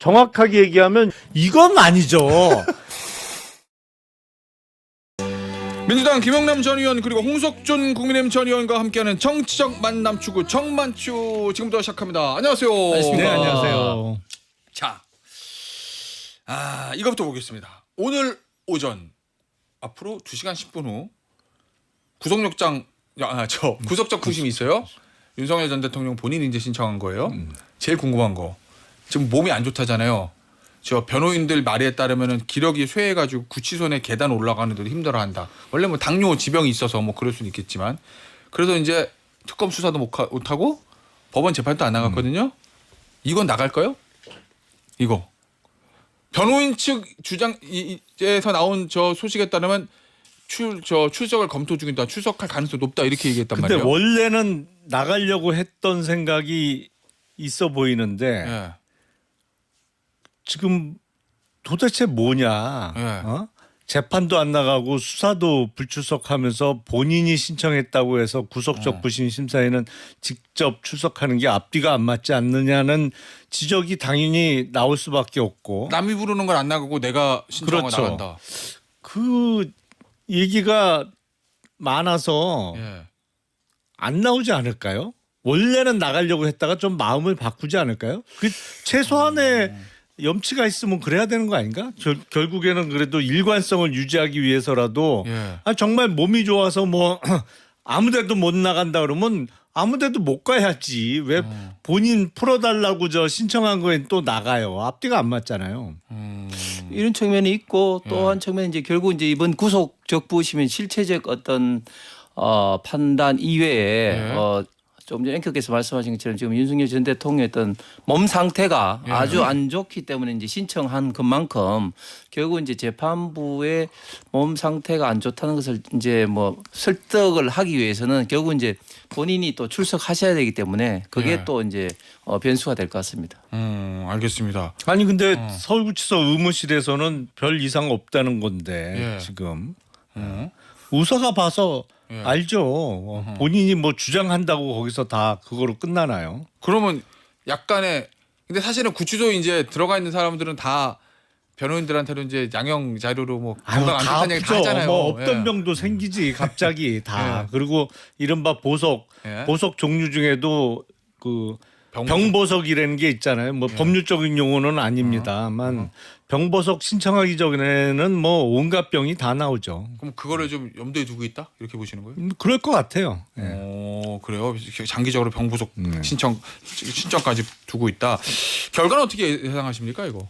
정확하게 얘기하면 이건 아니죠. 민주당 김영남 전 의원 그리고 홍석준 국민의힘 전 의원과 함께하는 정치적 만남 추구 정만추 지금부터 시작합니다. 안녕하세요. 네, 안녕하세요. 자, 이것부터 보겠습니다. 오늘 오전 앞으로 2시간 10분 후 구속적 부심이 있어요. 윤석열 전 대통령 본인이 이제 신청한 거예요. 제일 궁금한 거 지금 몸이 안 좋다잖아요. 저 변호인들 말에 따르면은 기력이 쇠해가지고 구치소 내 계단 올라가는데도 힘들어한다. 원래 뭐 당뇨 지병이 있어서 뭐 그럴 수는 있겠지만 그래서 이제 특검 수사도 못하고 법원 재판도 안 나갔거든요. 이건 나갈까요? 이거 변호인 측 주장에서 나온 저 소식에 따르면 출석을 검토 중이다. 출석할 가능성이 높다 이렇게 얘기했단 근데 말이에요. 원래는 나가려고 했던 생각이 있어 보이는데 예. 지금 도대체 뭐냐? 예. 재판도 안 나가고 수사도 불출석하면서 본인이 신청했다고 해서 구속적 부심 심사에는 직접 출석하는 게 앞뒤가 안 맞지 않느냐는 지적이 당연히 나올 수밖에 없고. 남이 부르는 건 안 나가고 내가 신청하고 그렇죠. 나간다. 그 얘기가 많아서 예. 안 나오지 않을까요? 원래는 나가려고 했다가 좀 마음을 바꾸지 않을까요? 그 최소한의 염치가 있으면 그래야 되는 거 아닌가? 결국에는 그래도 일관성을 유지하기 위해서라도 예. 정말 몸이 좋아서 뭐 아무데도 못 나간다 그러면 아무데도 못 가야지. 왜 본인 풀어달라고 저 신청한 거엔 또 나가요. 앞뒤가 안 맞잖아요. 이런 측면이 있고 또 예. 한 측면은 이제 결국 이제 이번 구속적 부심은 실체적 어떤 판단 이외에 예. 조금 전에 앵커께서 말씀하신 것처럼 지금 윤석열 전 대통령의 어떤 몸 상태가 예. 아주 안 좋기 때문에 이제 신청한 것만큼 결국 이제 재판부의 몸 상태가 안 좋다는 것을 이제 뭐 설득을 하기 위해서는 결국 이제 본인이 또 출석하셔야 되기 때문에 그게 예. 또 이제 변수가 될 것 같습니다. 알겠습니다. 아니 근데 서울구치소 의무실에서는 별 이상 없다는 건데 예. 지금 우사가 봐서 예. 알죠. 본인이 뭐 주장한다고 거기서 다 그거로 끝나나요? 그러면 약간의 근데 사실은 구치소에 이제 들어가 있는 사람들은 다 변호인들한테는 이제 양형 자료로 뭐 건강 안 다 좋다는 얘기 다 아프죠. 하잖아요. 뭐 없던 예. 병도 생기지 갑자기 다. 예. 그리고 이른바 보석 예. 보석 종류 중에도 그 병보석. 병보석이라는 게 있잖아요. 뭐 예. 법률적인 용어는 아닙니다만 병보석 신청하기 전에는 뭐 온갖 병이 다 나오죠. 그럼 그거를 좀 염두에 두고 있다 이렇게 보시는 거예요? 그럴 것 같아요. 예. 그래요. 장기적으로 병보석 신청까지 두고 있다. 결과는 어떻게 예상하십니까 이거?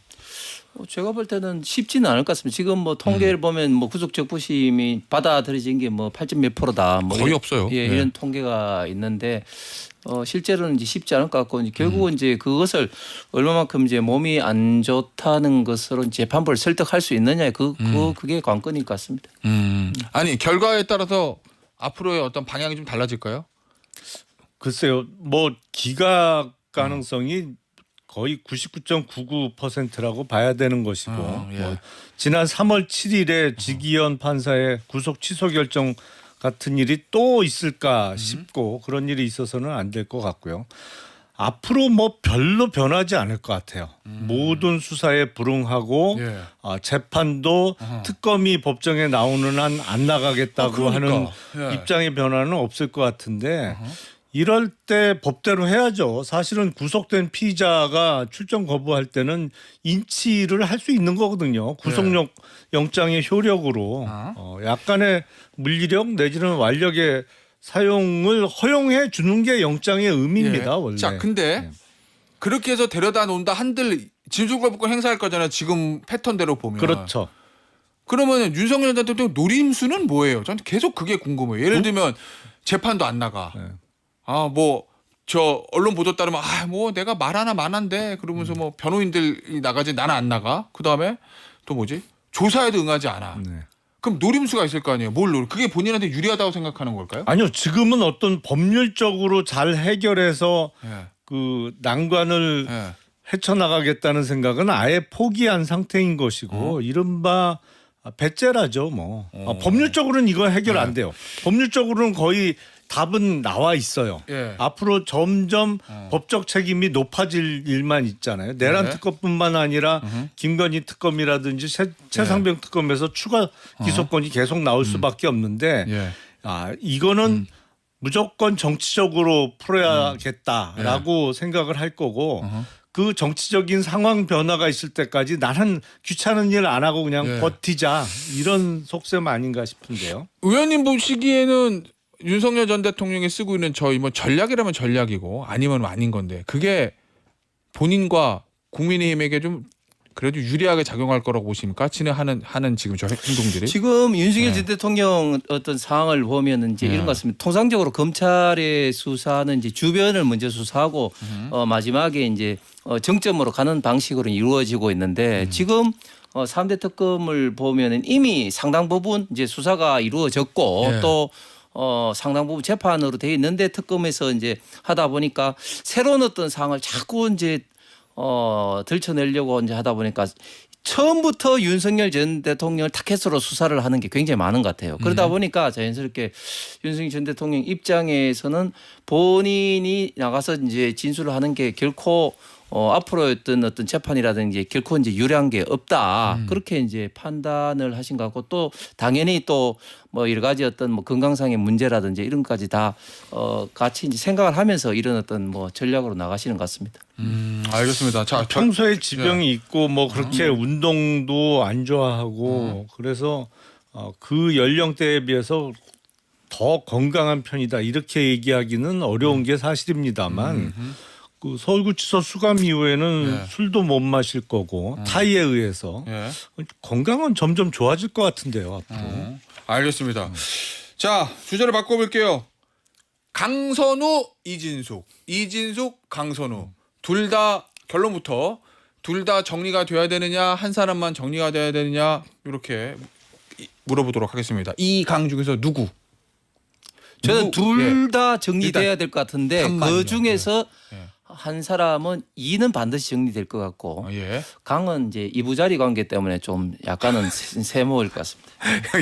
제가 볼 때는 쉽지는 않을 것 같습니다. 지금 뭐 통계를 보면 뭐 구속적 부심이 받아들여진 게 뭐 8점 몇 %다. 뭐 거의 없어요. 예, 네. 이런 통계가 있는데 실제로는 이제 쉽지 않을 것 같고 결국은 이제 그것을 얼마만큼 이제 몸이 안 좋다는 것으로 재판부를 설득할 수 있느냐 그게 관건일 것 같습니다. 아니 결과에 따라서 앞으로의 어떤 방향이 좀 달라질까요? 글쎄요. 뭐 기각 가능성이 거의 99.99%라고 봐야 되는 것이고 예. 뭐 지난 3월 7일에 지기현 판사의 구속 취소 결정 같은 일이 또 있을까 싶고 그런 일이 있어서는 안 될 것 같고요. 앞으로 뭐 별로 변하지 않을 것 같아요. 모든 수사에 불응하고 예. 재판도 특검이 법정에 나오는 한 안 나가겠다고 그러니까. 하는 예. 입장의 변화는 없을 것 같은데 이럴 때 법대로 해야죠. 사실은 구속된 피의자가 출정 거부할 때는 인치를 할 수 있는 거거든요. 구속력 영장의 효력으로 약간의 물리력 내지는 완력의 사용을 허용해 주는 게 영장의 의미입니다. 원래. 자, 근데 그렇게 해서 데려다 놓는다 한들 진술거부권 행사할 거잖아요. 지금 패턴대로 보면. 그렇죠. 그러면 윤석열 전 대통령 노림수는 뭐예요? 저는 계속 그게 궁금해요. 예를 들면 재판도 안 나가. 네. 뭐 저 언론 보도 따르면 뭐 내가 말 하나 만한데 그러면서 뭐 변호인들이 나가지 나는 안 나가. 그다음에 또 뭐지? 조사에도 응하지 않아. 네. 그럼 노림수가 있을 거 아니에요. 뭘 그게 본인한테 유리하다고 생각하는 걸까요? 아니요. 지금은 어떤 법률적으로 잘 해결해서 예. 그 난관을 예. 헤쳐나가겠다는 생각은 아예 포기한 상태인 것이고 이른바 배째라죠. 뭐 법률적으로는 이거 해결 안 돼요. 법률적으로는 거의 답은 나와 있어요. 예. 앞으로 점점 법적 책임이 높아질 일만 있잖아요. 내란 네. 특검뿐만 아니라 김건희 특검이라든지 최상병 특검에서 추가 기소권이 계속 나올 수밖에 없는데 예. 이거는 무조건 정치적으로 풀어야겠다라고 생각을 할 거고 그 정치적인 상황 변화가 있을 때까지 나는 귀찮은 일 안 하고 그냥 예. 버티자 이런 속셈 아닌가 싶은데요. 의원님 보시기에는 윤석열 전 대통령이 쓰고 있는 저희 뭐 전략이라면 전략이고 아니면 아닌 건데 그게 본인과 국민의힘에게 좀 그래도 유리하게 작용할 거라고 보십니까? 진행하는 지금 저 행동들이. 지금 윤석열 네. 전 대통령 어떤 상황을 보면 이제 네. 이런 것 같습니다. 통상적으로 검찰의 수사는 이제 주변을 먼저 수사하고 마지막에 이제 정점으로 가는 방식으로 이루어지고 있는데 지금 3대 특검을 보면은 이미 상당 부분 이제 수사가 이루어졌고 네. 또 상당 부분 재판으로 돼 있는데 특검에서 이제 하다 보니까 새로운 어떤 사항을 자꾸 이제 들춰내려고 이제 하다 보니까 처음부터 윤석열 전 대통령을 타켓으로 수사를 하는 게 굉장히 많은 것 같아요. 그러다 보니까 자연스럽게 윤석열 전 대통령 입장에서는 본인이 나가서 이제 진술을 하는 게 결코 앞으로 어떤 재판이라든지 결코 이제 유리한 게 없다. 그렇게 이제 판단을 하신 것 같고 또 당연히 또 뭐 여러 가지 어떤 뭐 건강상의 문제라든지 이런 것까지 다 같이 이제 생각을 하면서 이런 어떤 뭐 전략으로 나가시는 것 같습니다. 알겠습니다. 자, 평소에 지병이 있고 뭐 그렇게 운동도 안 좋아하고 그래서 그 연령대에 비해서 더 건강한 편이다 이렇게 얘기하기는 어려운 게 사실입니다만 그 서울구치소 수감 이후에는 네. 술도 못 마실 거고 타이에 의해서 예. 건강은 점점 좋아질 것 같은데요 앞으로. 알겠습니다. 자, 주제를 바꿔볼게요. 강선우, 이진숙, 강선우 둘 다 결론부터 둘 다 정리가 돼야 되느냐 한 사람만 정리가 돼야 되느냐 이렇게 물어보도록 하겠습니다. 이 강 중에서 누구? 저는 누구? 둘 다 정리돼야 될 것 같은데 잠깐만요. 그 중에서 예. 한 사람은 이는 반드시 정리될 것 같고 예. 강은 이제 이부자리 관계 때문에 좀 약간은 세모일 것 같습니다.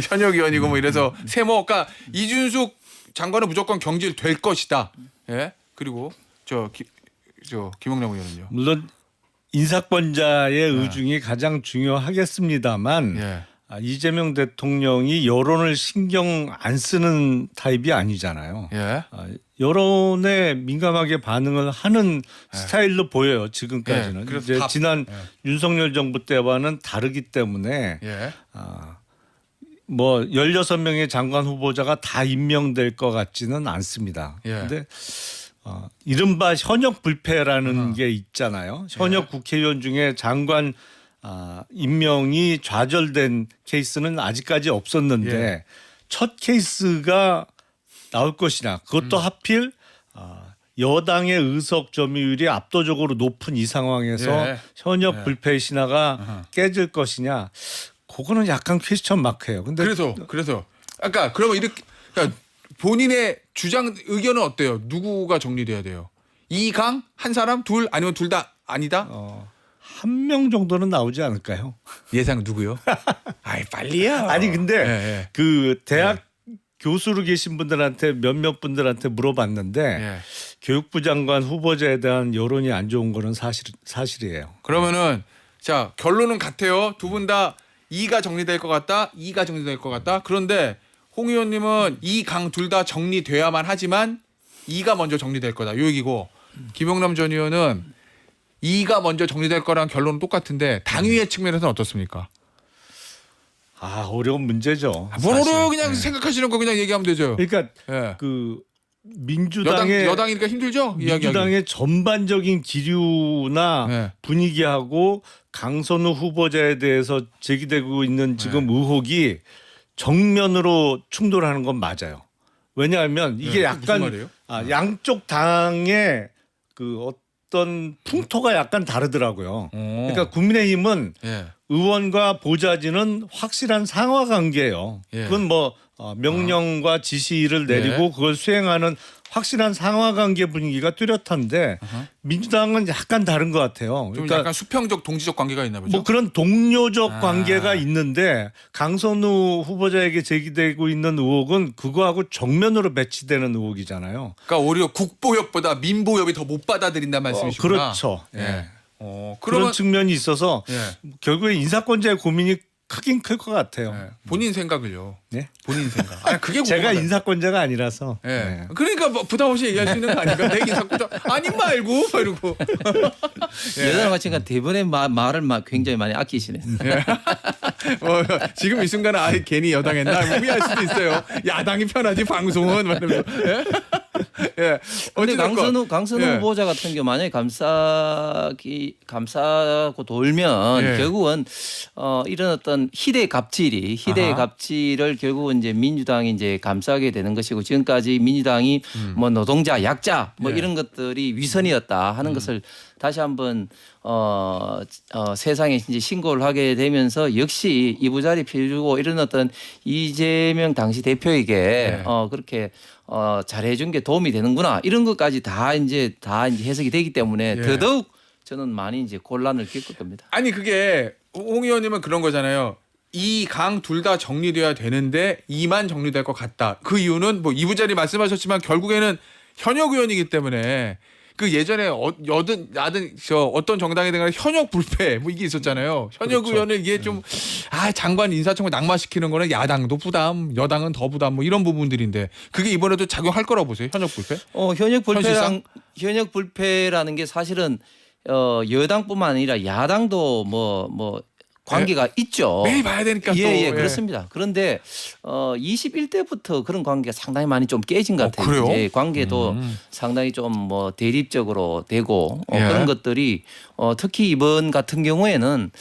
현역 의원이고 뭐 이래서 세모, 그러니까 이준숙 장관은 무조건 경질될 것이다. 예. 그리고 김영남 의원은요. 물론 인사권자의 의중이 가장 중요하겠습니다만 예. 이재명 대통령이 여론을 신경 안 쓰는 타입이 아니잖아요. 예. 여론에 민감하게 반응을 하는 스타일로 보여요. 지금까지는. 예, 그래서 이제 지난 윤석열 정부 때와는 다르기 때문에 예. 뭐 16명의 장관 후보자가 다 임명될 것 같지는 않습니다. 예. 그런데 이른바 현역 불패라는 게 있잖아요. 현역 국회의원 중에 장관 임명이 좌절된 케이스는 아직까지 없었는데 예. 첫 케이스가 나올 것이냐. 그것도 하필 여당의 의석 점유율이 압도적으로 높은 이 상황에서 예. 현역 불패의 신화가 깨질 것이냐. 그거는 약간 퀘스천 마크예요. 근데 그래서 아까 그러면 이렇게 그러니까 본인의 주장 의견은 어때요? 누구가 정리돼야 돼요? 이강 한 사람 둘 아니면 둘 다 아니다? 한 명 정도는 나오지 않을까요? 예상 누구요? 아이 빨리요. 아니 근데 예. 그 대학 교수로 계신 분들한테 몇몇 분들한테 물어봤는데 예. 교육부 장관 후보자에 대한 여론이 안 좋은 거는 사실이에요. 그러면은 자 결론은 같아요. 두 분 다 이가 정리될 것 같다. 이가 정리될 것 같다. 그런데 홍 의원님은 이 강 둘 다 정리돼야만 하지만 이가 먼저 정리될 거다. 요 얘기고 김용남 전 의원은 이가 먼저 정리될 거랑 결론은 똑같은데 당위의 측면에서는 어떻습니까? 어려운 문제죠. 뭘 사실. 어려워 그냥 생각하시는 거 그냥 얘기하면 되죠. 그러니까 예. 그 민주당의 여당이니까 힘들죠. 이야기하기. 민주당의 전반적인 기류나 네. 분위기하고 강선우 후보자에 대해서 제기되고 있는 지금 의혹이 정면으로 충돌하는 건 맞아요. 왜냐하면 이게 네, 무슨 약간 말이에요? 양쪽 당의 그 어떤 풍토가 약간 다르더라고요. 그러니까 국민의힘은 예. 의원과 보좌진은 확실한 상하 관계예요. 예. 그건 뭐 명령과 지시를 내리고 네. 그걸 수행하는 확실한 상하관계 분위기가 뚜렷한데 민주당은 약간 다른 것 같아요. 좀 그러니까 약간 수평적 동지적 관계가 있나 보죠. 뭐 그런 동료적 아. 관계가 있는데 강선우 후보자에게 제기되고 있는 의혹은 그거하고 정면으로 매치되는 의혹이잖아요. 그러니까 오히려 국보협보다 민보협이 더 못 받아들인다는 말씀이시구나. 그렇죠. 예. 예. 그러면 그런 측면이 있어서 예. 결국에 인사권자의 고민이 크긴 클 것 같아요. 예. 본인 생각을요. 네? 본인 생각. 아니 그게 제가 궁금하다. 인사권자가 아니라서. 예. 네. 그러니까 뭐 부담 없이 얘기할 수 있는 거 아닌가? 내 인사권자 아닌 말고 이러고. 예. 여당 같으니까 대부분의 말을 굉장히 많이 아끼시네. 지금 이 순간은 아예 괜히 여당했나 무비할 수도 있어요. 야당이 편하지 방송은 말하면서. 예. 예. 근데 어찌됐건. 강선우 예. 후보자 같은 경우 만약에 감싸고 돌면 예. 결국은 이런 어떤 희대의 아하. 갑질을 결국은 이제 민주당이 이제 감싸게 되는 것이고 지금까지 민주당이 뭐 노동자, 약자 뭐 예. 이런 것들이 위선이었다 하는 것을 다시 한번 세상에 이제 신고를 하게 되면서 역시 이부자리 피해주고 이런 어떤 이재명 당시 대표에게 네. 그렇게 잘해준 게 도움이 되는구나 이런 것까지 다 이제 해석이 되기 때문에 예. 더더욱 저는 많이 이제 곤란을 겪을 겁니다. 아니 그게 홍 의원님은 그런 거잖아요. 이 강 둘 다 정리돼야 되는데 이만 정리될 것 같다. 그 이유는 뭐 이부자리 말씀하셨지만 결국에는 현역 의원이기 때문에 그 예전에 야든 어떤 정당이든 간에 현역 불패 뭐 이게 있었잖아요. 현역 그렇죠. 의원을 이게 좀 장관 인사청을 낙마시키는 거는 야당도 부담, 여당은 더 부담 뭐 이런 부분들인데 그게 이번에도 작용할 거라고 보세요. 현역 불패? 현역 불패라는 게 사실은 여당뿐만 아니라 야당도 뭐 관계가 있죠. 매일 봐야 되니까 또. 예, 그렇습니다. 그런데 21대부터 그런 관계가 상당히 많이 좀 깨진 것 같아요. 그래요? 이제 관계도 상당히 좀 뭐 대립적으로 되고 예. 그런 것들이 특히 이번 같은 경우에는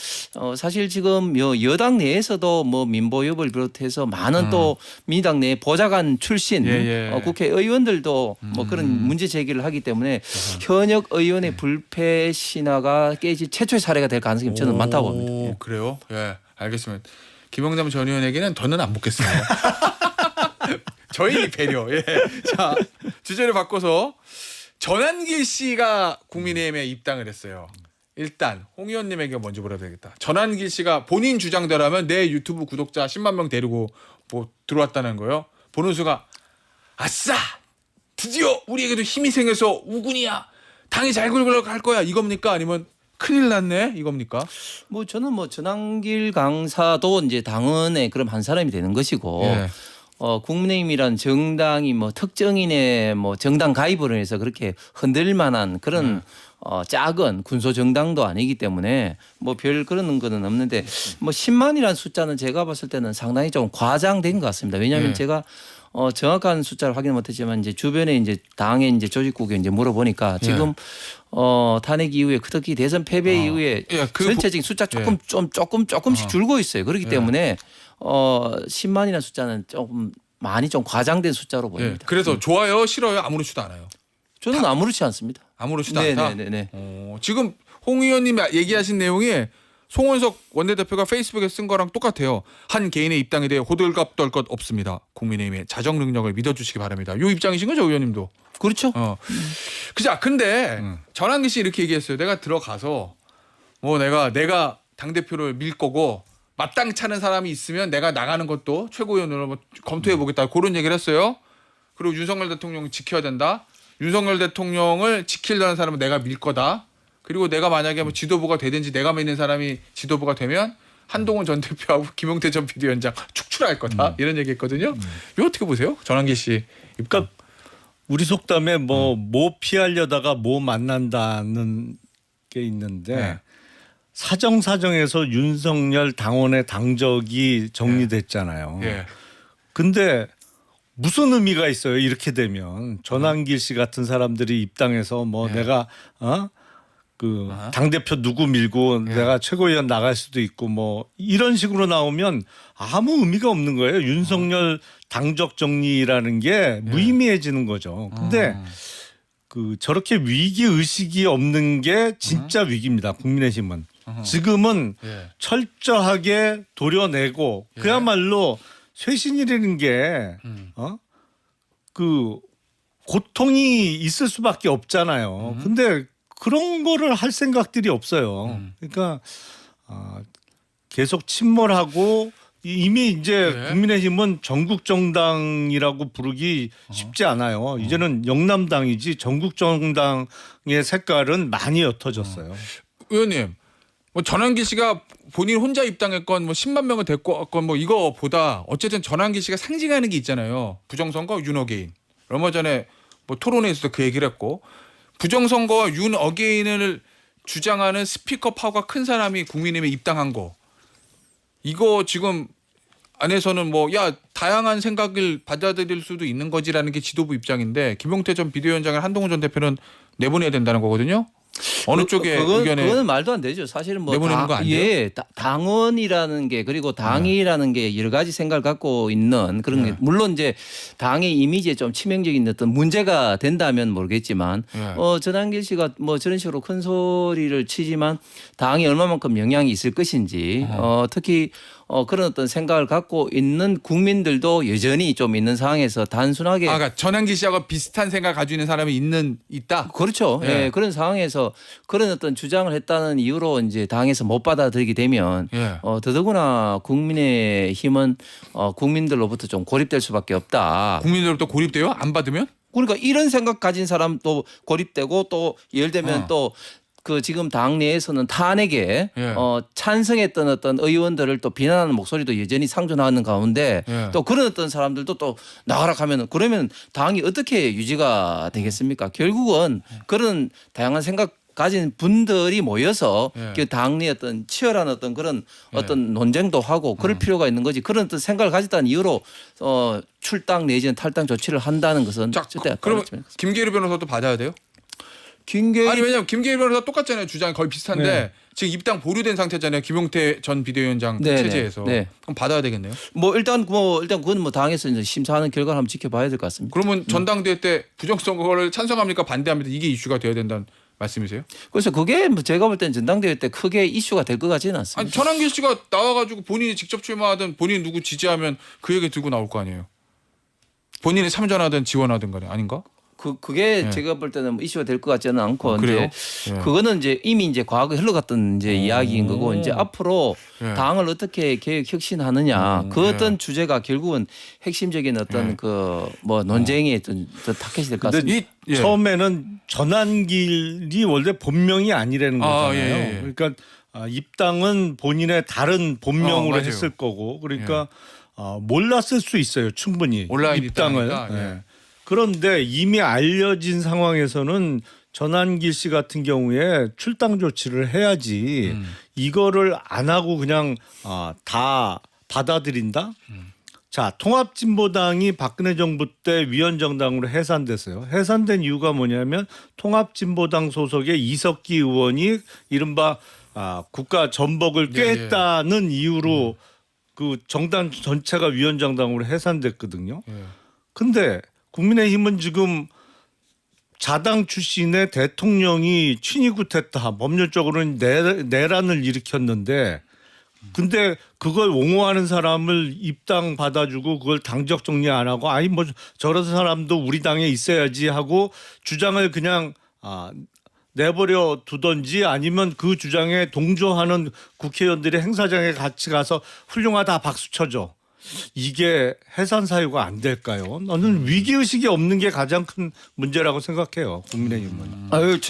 사실 지금 여당 내에서도 뭐 민보협을 비롯해서 많은 또 민주당 내 보좌관 출신 예. 국회의원들도 뭐 그런 문제 제기를 하기 때문에 현역 의원의 불패 신화가 깨질 최초의 사례가 될 가능성이 저는 많다고 봅니다. 예. 그래요? 예, 알겠습니다. 김영남 전 의원에게는 더는 안 묻겠습니다. 저희 배려. 예. 자, 주제를 바꿔서 전한길 씨가 국민의힘에 입당을 했어요. 일단 홍 의원님에게 먼저 물어야 되겠다. 전한길 씨가 본인 주장대로라면 내 유튜브 구독자 10만 명 데리고 뭐 들어왔다는 거예요. 보는 수가 아싸! 드디어 우리에게도 힘이 생겨서 우군이야. 당이 잘 굴러갈 거야. 이겁니까? 아니면 큰일 났네 이겁니까? 뭐 저는 뭐 전한길 강사도 이제 당원의 그럼 한 사람이 되는 것이고 예. 국민의힘이란 정당이 뭐 특정인의 뭐 정당 가입으로 해서 그렇게 흔들 만한 그런 작은 군소 정당도 아니기 때문에 뭐 별 그런 거는 없는데 뭐 10만이라는 숫자는 제가 봤을 때는 상당히 좀 과장된 것 같습니다. 왜냐하면 예. 제가 정확한 숫자를 확인 못했지만 이제 주변에 이제 당의 이제 조직국에 이제 물어보니까 지금 탄핵 이후에 특히 대선 패배 이후에 예, 전체적인 숫자 조금씩 줄고 있어요. 그렇기 때문에 10만이라는 숫자는 조금 많이 좀 과장된 숫자로 예. 보입니다. 그래서 좋아요, 싫어요, 아무렇지도 않아요. 저는 아무렇지 않습니다. 아무렇지도 않다. 네네네. 지금 홍 의원님이 얘기하신 내용이 송원석 원내대표가 페이스북에 쓴 거랑 똑같아요. 한 개인의 입당에 대해 호들갑 떨 것 없습니다. 국민의힘의 자정 능력을 믿어주시기 바랍니다. 이 입장이신 거죠, 의원님도? 그렇죠. 그자 근데 전한기 씨 이렇게 얘기했어요. 내가 들어가서 뭐 내가 당 대표를 밀 거고 마땅찮은 사람이 있으면 내가 나가는 것도 최고위원으로 뭐 검토해 보겠다 그런 얘기를 했어요. 그리고 윤석열 대통령 지켜야 된다. 윤석열 대통령을 지키려는 사람은 내가 밀 거다. 그리고 내가 만약에 뭐 지도부가 되든지 내가 믿는 사람이 지도부가 되면 한동훈 전 대표하고 김용태 전 비대위원장 축출할 거다. 이런 얘기했거든요. 이거 어떻게 보세요? 전한기 씨 입장. 그러니까 우리 속담에 뭐 피하려다가 뭐 만난다는 게 있는데 네. 사정사정에서 윤석열 당원의 당적이 정리됐잖아요. 예. 근데 무슨 의미가 있어요? 이렇게 되면 전한길 씨 같은 사람들이 입당해서 뭐 내가 그 당대표 누구 밀고 내가 최고위원 나갈 수도 있고 뭐 이런 식으로 나오면 아무 의미가 없는 거예요. 윤석열 당적 정리라는 게 무의미해지는 거죠. 근데 그 저렇게 위기 의식이 없는 게 진짜 위기입니다. 국민의힘은. 지금은 예. 철저하게 도려내고 예. 그야말로 쇄신이라는 게 그 고통이 있을 수밖에 없잖아요. 근데 그런 거를 할 생각들이 없어요. 그러니까 계속 침몰하고 이미 이제 네. 국민의힘은 전국 정당이라고 부르기 쉽지 않아요. 이제는 영남당이지 전국 정당의 색깔은 많이 옅어졌어요. 의원님, 뭐 전환기 씨가 본인 혼자 입당했건 뭐 10만 명을 데리고 왔건 뭐 이거보다 어쨌든 전환기 씨가 상징하는 게 있잖아요. 부정선거 윤어게인. 얼마 전에 뭐 토론회에서도 그 얘기를 했고 부정선거와 윤어게인을 주장하는 스피커 파워가 큰 사람이 국민의힘에 입당한 거. 이거 지금 안에서는 뭐 야 다양한 생각을 받아들일 수도 있는 거지라는 게 지도부 입장인데 김용태 전 비대위원장을 한동훈 전 대표는 내보내야 된다는 거거든요. 어느 쪽에 의견에 그거는 말도 안 되죠. 사실은 뭐 내보내는 거 안 돼요? 예, 당원이라는 게 그리고 당이라는 게 여러 가지 생각을 갖고 있는 그런 게 물론 이제 당의 이미지에 좀 치명적인 어떤 문제가 된다면 모르겠지만 전한길 씨가 뭐 저런 식으로 큰 소리를 치지만 당이 얼마만큼 영향이 있을 것인지 특히 그런 어떤 생각을 갖고 있는 국민들도 여전히 좀 있는 상황에서 단순하게 그러니까 전환기 씨하고 비슷한 생각 가지고 있는 사람이 있다. 그렇죠. 예. 예, 그런 상황에서 그런 어떤 주장을 했다는 이유로 이제 당에서 못 받아들이게 되면 예. 더더구나 국민의힘은 국민들로부터 좀 고립될 수밖에 없다. 국민들로부터 고립돼요? 안 받으면? 그러니까 이런 생각 가진 사람도 고립되고 또 예를 들면 또 그 지금 당 내에서는 탄핵에 예. 찬성했던 어떤 의원들을 또 비난하는 목소리도 여전히 상존하는 가운데 예. 또 그런 어떤 사람들도 또 나가라 하면은 그러면 당이 어떻게 유지가 되겠습니까? 결국은 그런 다양한 생각 가진 분들이 모여서 예. 그 당내 어떤 치열한 어떤 그런 어떤 논쟁도 하고 그럴 필요가 있는 거지 그런 어떤 생각을 가졌다는 이유로 출당 내지는 탈당 조치를 한다는 것은 자, 절대 그럼 그렇지 않습니다. 김계리 변호사도 받아야 돼요? 김계리 아니 왜냐면 김계리 변호사 똑같잖아요. 주장이 거의 비슷한데 네. 지금 입당 보류된 상태잖아요. 김용태 전 비대위원장 네, 체제에서. 네. 그럼 받아야 되겠네요. 뭐 일단 그건 뭐 당에서 이제 심사하는 결과를 한번 지켜봐야 될 것 같습니다. 그러면 전당대회 때 부정선거를 찬성합니까 반대합니까 이게 이슈가 돼야 된다는 말씀이세요? 그래서 그게 뭐 제가 볼 때는 전당대회 때 크게 이슈가 될 것 같지는 않습니다. 아니 전환길 씨가 나와가지고 본인이 직접 출마하든 본인이 누구 지지하면 그 얘기 들고 나올 거 아니에요. 본인이 참전하든 지원하든 간에 아닌가? 그게 네. 제가 볼 때는 뭐 이슈가 될 것 같지는 않고 그래요? 이제 예. 그거는 이제 이미 이제 과거에 흘러갔던 이제 이야기인 거고 이제 앞으로 예. 당을 어떻게 개혁 혁신하느냐 그 예. 어떤 주제가 결국은 핵심적인 어떤 예. 그 뭐 논쟁의 어떤 타켓이 될 것 근데 같습니다. 예. 처음에는 전환길이 원래 본명이 아니라는 거잖아요. 예, 예. 그러니까 입당은 본인의 다른 본명으로 맞아요. 했을 거고 그러니까 몰랐을 수 있어요. 충분히 온라인 입당을. 있다니까, 예. 예. 그런데 이미 알려진 상황에서는 전환길 씨 같은 경우에 출당 조치를 해야지 이거를 안 하고 그냥 다 받아들인다. 자, 통합진보당이 박근혜 정부 때 위원정당으로 해산됐어요. 해산된 이유가 뭐냐면 통합진보당 소속의 이석기 의원이 이른바 국가 전복을 예, 예. 꾀했다는 이유로 그 정당 전체가 위원정당으로 해산됐거든요. 예. 근데 국민의힘은 지금 자당 출신의 대통령이 친이굿했다. 법률적으로는 내란을 일으켰는데 근데 그걸 옹호하는 사람을 입당 받아주고 그걸 당적 정리 안 하고 아니 뭐 저런 사람도 우리 당에 있어야지 하고 주장을 그냥 내버려 두던지 아니면 그 주장에 동조하는 국회의원들이 행사장에 같이 가서 훌륭하다 박수 쳐줘. 이게 해산 사유가 안 될까요? 나는 위기의식이 없는 게 가장 큰 문제라고 생각해요. 국민의힘은. 아유,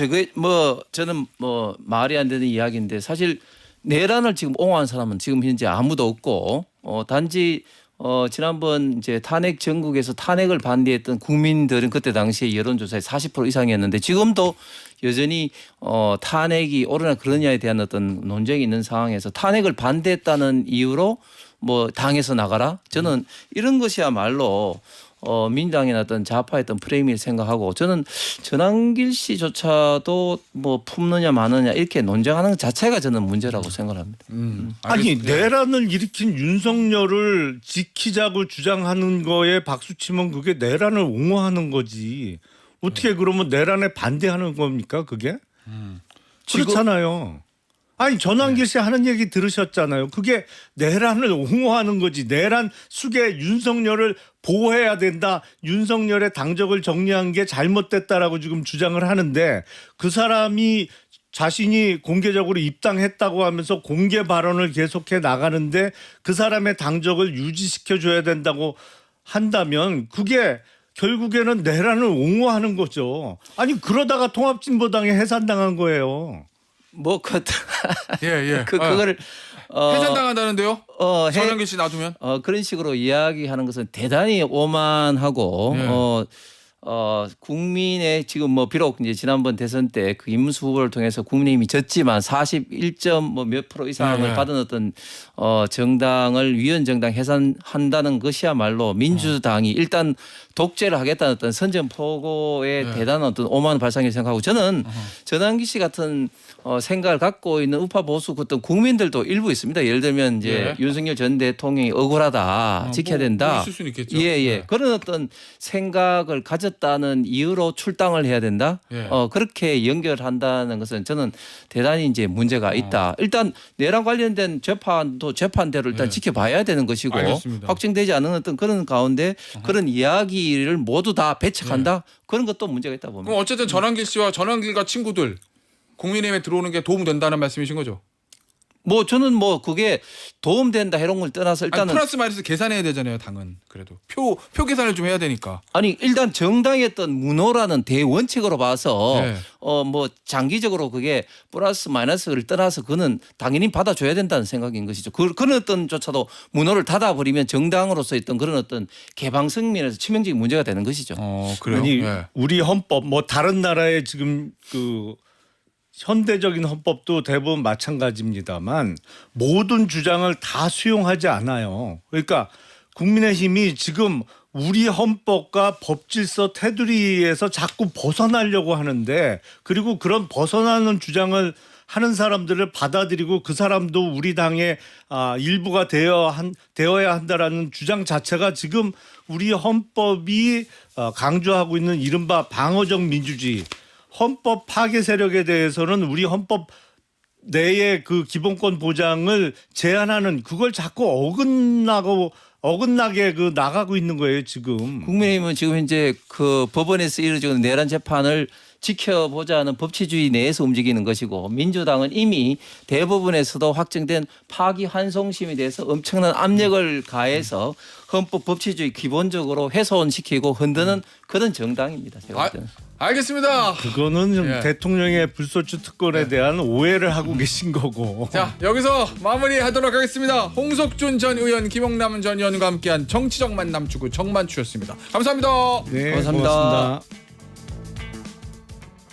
저는 뭐 말이 안 되는 이야기인데 사실 내란을 지금 옹호한 사람은 지금 현재 아무도 없고 단지 지난번 이제 탄핵 전국에서 탄핵을 반대했던 국민들은 그때 당시에 여론조사에 40% 이상이었는데 지금도 여전히 탄핵이 옳으나 그러냐에 대한 어떤 논쟁이 있는 상황에서 탄핵을 반대했다는 이유로 뭐 당에서 나가라 저는 이런 것이야말로 민주당이나 어떤 좌파의 어떤 프레임을 생각하고 저는 전환길 씨조차도 뭐 품느냐 마느냐 이렇게 논쟁하는 것 자체가 저는 문제라고 생각합니다. 아니 알겠습니다. 내란을 일으킨 윤석열을 지키자고 주장하는 거에 박수치면 그게 내란을 옹호하는 거지. 어떻게 그러면 내란에 반대하는 겁니까 그게? 그렇잖아요. 아니 전환길 씨 하는 얘기 들으셨잖아요. 그게 내란을 옹호하는 거지. 내란 숙의 윤석열을 보호해야 된다. 윤석열의 당적을 정리한 게 잘못됐다라고 지금 주장을 하는데 그 사람이 자신이 공개적으로 입당했다고 하면서 공개 발언을 계속해 나가는데 그 사람의 당적을 유지시켜 줘야 된다고 한다면 그게 결국에는 내란을 옹호하는 거죠. 아니 그러다가 통합진보당에 해산당한 거예요. 뭐 예. 그거를 해산당한다는데요? 전환길 씨 놔두면? 그런 식으로 이야기하는 것은 대단히 오만하고 예. 국민의 지금 뭐 비록 이제 지난번 대선 때 그 임수 후보를 통해서 국민의힘이 졌지만 41점 뭐 몇 프로 이상을 예. 받은 어떤 정당을 위원 정당 해산한다는 것이야말로 민주당이 일단 독재를 하겠다는 어떤 선전포고의 예. 대단한 어떤 오만 발상이라고 생각하고 저는 전환기 씨 같은 생각을 갖고 있는 우파 보수 어떤 국민들도 일부 있습니다. 예를 들면 이제 예. 윤석열 전 대통령이 억울하다, 지켜야 된다. 뭐 있을 수는 있겠죠. 예. 네. 그런 어떤 생각을 가졌다는 이유로 출당을 해야 된다. 예. 그렇게 연결한다는 것은 저는 대단히 이제 문제가 있다. 일단 내란 관련된 재판도 재판대로 일단 예. 지켜봐야 되는 것이고 알겠습니다. 확정되지 않은 어떤 그런 가운데 그런 이야기를 모두 다 배척한다. 그런 것도 문제가 있다 봅니다. 그럼 어쨌든 전환길 씨와 전환길과 친구들 국민의힘에 들어오는 게 도움된다는 말씀이신 거죠? 뭐 저는 뭐 그게 도움된다 이런 걸 떠나서 아니, 일단은 플러스 마이너스 계산해야 되잖아요. 당은 그래도 표 계산을 좀 해야 되니까. 아니 일단 정당의 어떤 문호라는 대원칙으로 봐서 네. 뭐 장기적으로 그게 플러스 마이너스를 떠나서 그는 당연히 받아줘야 된다는 생각인 것이죠. 그런 어떤 조차도 문호를 닫아버리면 정당으로서 있던 그런 어떤 개방성 면에서 치명적인 문제가 되는 것이죠. 그래요. 아니 예. 우리 헌법 뭐 다른 나라의 지금 그 현대적인 헌법도 대부분 마찬가지입니다만 모든 주장을 다 수용하지 않아요. 그러니까 국민의힘이 지금 우리 헌법과 법질서 테두리에서 자꾸 벗어나려고 하는데 그리고 그런 벗어나는 주장을 하는 사람들을 받아들이고 그 사람도 우리 당의 일부가 되어야 한다라는 주장 자체가 지금 우리 헌법이 강조하고 있는 이른바 방어적 민주주의 헌법 파괴 세력에 대해서는 우리 헌법 내의 그 기본권 보장을 제한하는 그걸 자꾸 어긋나게 그 나가고 있는 거예요 지금. 국민의힘은 지금 현재 그 법원에서 이루어지는 내란 재판을 지켜보자는 법치주의 내에서 움직이는 것이고 민주당은 이미 대법원에서도 확정된 파기환송심에 대해서 엄청난 압력을 가해서 헌법 법치주의 기본적으로 훼손시키고 흔드는 그런 정당입니다. 제가 볼 때는. 알겠습니다. 그거는 좀 예. 대통령의 불소추 특권에 대한 오해를 하고 계신 거고. 자, 여기서 마무리하도록 하겠습니다. 홍석준 전 의원, 김용남 전 의원과 함께한 정치적 만남 추구 정만추였습니다. 감사합니다. 네, 감사합니다. 고맙습니다.